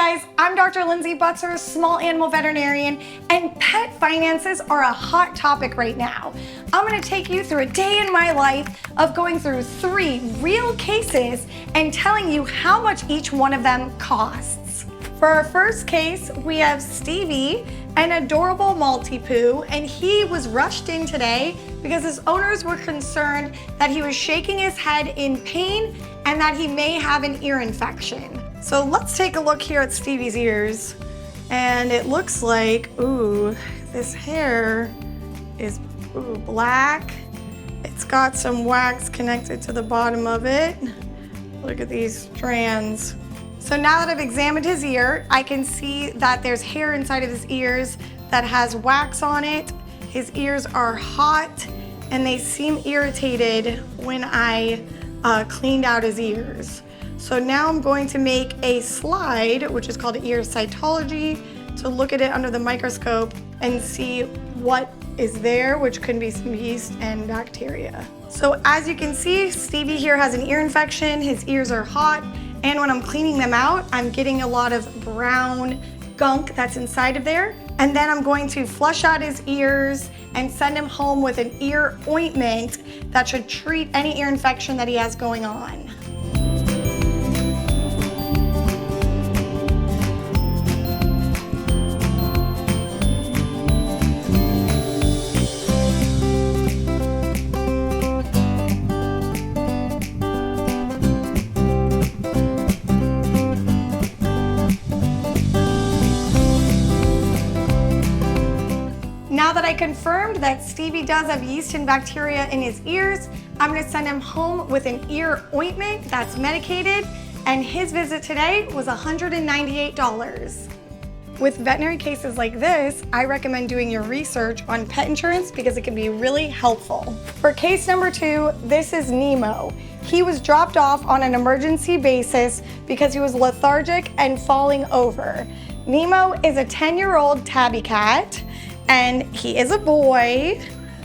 guys, I'm Dr. Lindsay Butzer, small animal veterinarian, and pet finances are a hot topic right now. I'm gonna take you through a day in my life of going through 3 real cases and telling you how much each one of them costs. For our first case, we have Stevie, an adorable Maltipoo, and he was rushed in today because his owners were concerned that he was shaking his head in pain and that he may have an ear infection. So let's take a look here at Stevie's ears. And it looks like, this hair is black. It's got some wax connected to the bottom of it. Look at these strands. So now that I've examined his ear, I can see that there's hair inside of his ears that has wax on it. His ears are hot and they seem irritated when I cleaned out his ears. So now I'm going to make a slide, which is called ear cytology, to look at it under the microscope and see what is there, which could be some yeast and bacteria. So as you can see, Stevie here has an ear infection. His ears are hot, and when I'm cleaning them out, I'm getting a lot of brown gunk that's inside of there. And then I'm going to flush out his ears and send him home with an ear ointment that should treat any ear infection that he has going on. Now that I confirmed that Stevie does have yeast and bacteria in his ears, I'm gonna send him home with an ear ointment that's medicated, and his visit today was $198. With veterinary cases like this, I recommend doing your research on pet insurance because it can be really helpful. For case number 2, this is Nemo. He was dropped off on an emergency basis because he was lethargic and falling over. Nemo is a 10-year-old tabby cat, and he is a boy.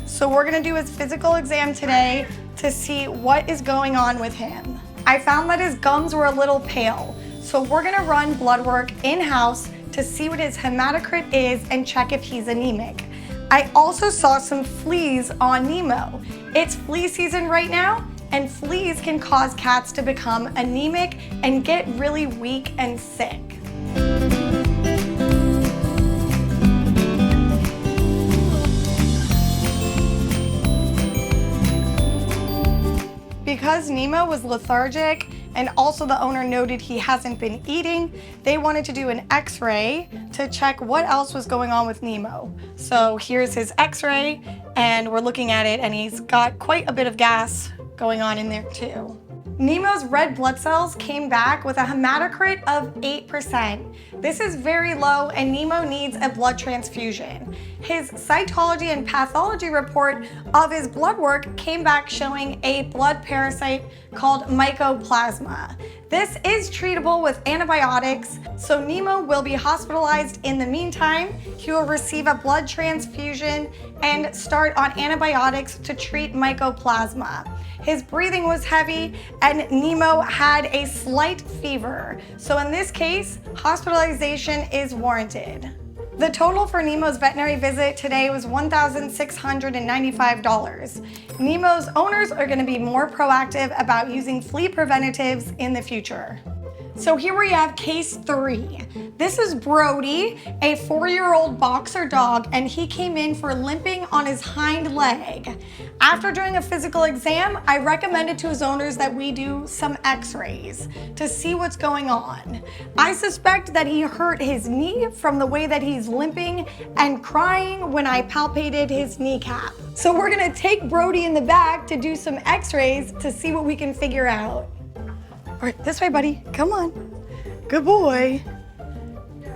So we're gonna do his physical exam today to see what is going on with him. I found that his gums were a little pale, so we're gonna run blood work in-house to see what his hematocrit is and check if he's anemic. I also saw some fleas on Nemo. It's flea season right now, and fleas can cause cats to become anemic and get really weak and sick. Because Nemo was lethargic and also the owner noted he hasn't been eating, they wanted to do an x-ray to check what else was going on with Nemo. So here's his x-ray, and we're looking at it, and he's got quite a bit of gas going on in there too. Nemo's red blood cells came back with a hematocrit of 8%. This is very low, and Nemo needs a blood transfusion. His cytology and pathology report of his blood work came back showing a blood parasite called mycoplasma. This is treatable with antibiotics, so Nemo will be hospitalized in the meantime. He will receive a blood transfusion and start on antibiotics to treat mycoplasma. His breathing was heavy, and Nemo had a slight fever. So in this case, hospitalization is warranted. The total for Nemo's veterinary visit today was $1,695. Nemo's owners are going to be more proactive about using flea preventatives in the future. So here we have case 3. This is Brody, a 4-year-old boxer dog, and he came in for limping on his hind leg. After doing a physical exam, I recommended to his owners that we do some x-rays to see what's going on. I suspect that he hurt his knee from the way that he's limping and crying when I palpated his kneecap. So we're gonna take Brody in the back to do some x-rays to see what we can figure out. All right, this way, buddy. Come on. Good boy.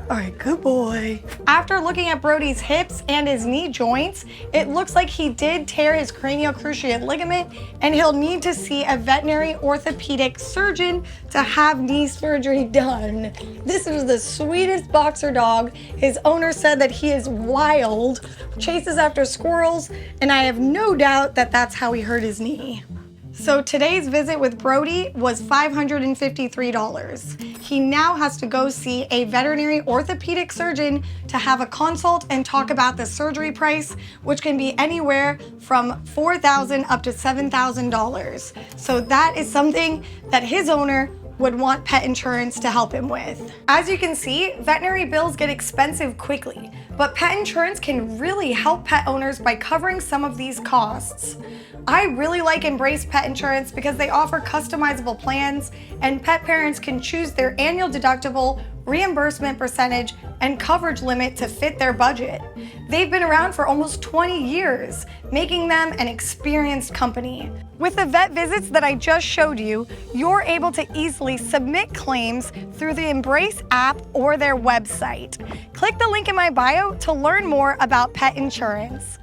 All right, good boy. After looking at Brody's hips and his knee joints, it looks like he did tear his cranial cruciate ligament, and he'll need to see a veterinary orthopedic surgeon to have knee surgery done. This is the sweetest boxer dog. His owner said that he is wild, chases after squirrels, and I have no doubt that that's how he hurt his knee. So today's visit with Brody was $553. He now has to go see a veterinary orthopedic surgeon to have a consult and talk about the surgery price, which can be anywhere from $4,000 up to $7,000. So that is something that his owner would want pet insurance to help him with. As you can see, veterinary bills get expensive quickly, but pet insurance can really help pet owners by covering some of these costs. I really like Embrace Pet Insurance because they offer customizable plans and pet parents can choose their annual deductible, reimbursement percentage, and coverage limit to fit their budget. They've been around for almost 20 years, making them an experienced company. With the vet visits that I just showed you, you're able to easily submit claims through the Embrace app or their website. Click the link in my bio to learn more about pet insurance.